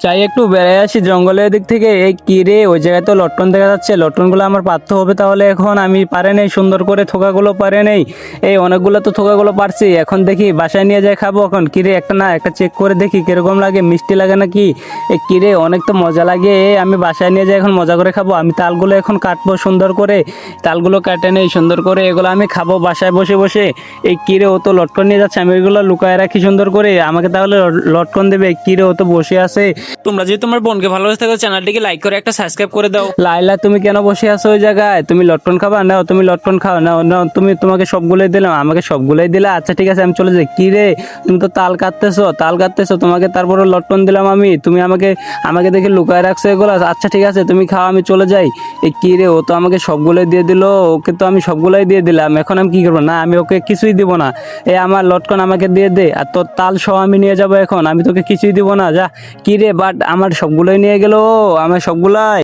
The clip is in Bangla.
চাই একটু বেড়ে আসি জঙ্গলের দিক থেকে। এই কি রে, ওই জায়গায় তো লটকন দেখা যাচ্ছে, লটকনগুলো আমার পারতে হবে তাহলে। এখন আমি পারে নেই সুন্দর করে, থোকাগুলো পারে নেই। এই অনেকগুলো তো থোকাগুলো পারছি, এখন দেখি বাসায় নিয়ে যাই খাবো। এখন কিরে, একটা না একটা চেক করে দেখি কিরকম লাগে, মিষ্টি লাগে নাকি। এ কিরে, অনেক তো মজা লাগে। আমি বাসায় নিয়ে যাই এখন মজা করে খাবো। আমি তালগুলো এখন কাটবো সুন্দর করে, তালগুলো কাটে নেই সুন্দর করে, এগুলো আমি খাবো বাসায় বসে বসে। এই কিরে, ও তো লটকন নিয়ে যাচ্ছে, আমি এগুলো লুকায় রাখি সুন্দর করে, আমাকে তাহলে লটকন দেবে। কিরে, ও তো বসে আছে। তোমরা যদি তোমার বোনকে ভালোবাসে থাকো চ্যানেলটিকে লাইক করে একটা সাবস্ক্রাইব করে দাও। লাইলা, তুমি কেন বসে আছো ওই জায়গায়? তুমি লটকন খাবা? নাও, তুমি লটকন খাও। নাও নাও, তোমাকে সবগুলোই দিলাম, আমাকে সবগুলোই দিলা। আচ্ছা ঠিক আছে, আমি চলে যাই। কি রে, তুমি তো তাল কাটতেছো, তোমাকে তারপরে লটকন দিলাম আমি, তুমি আমাকে আমাকে দেখে লুকায় রাখছো এগুলো। আচ্ছা ঠিক আছে, তুমি খাও, আমি চলে যাই। এই কি রে, ও তো আমাকে সবগুলোই দিয়ে দিল, ওকে তো আমি সবগুলোই দিয়ে দিলাম। এখন আমি কি করবো? না, আমি ওকে কিছুই দিব না। এই আমার লটকন আমাকে দিয়ে দে, আর তোর তাল সহ আমি নিয়ে যাবো এখন, আমি তোকে কিছুই দিব না, যা। কি রে, বাট আমার সবগুলোই নিয়ে গেল, আমার সবগুলাই।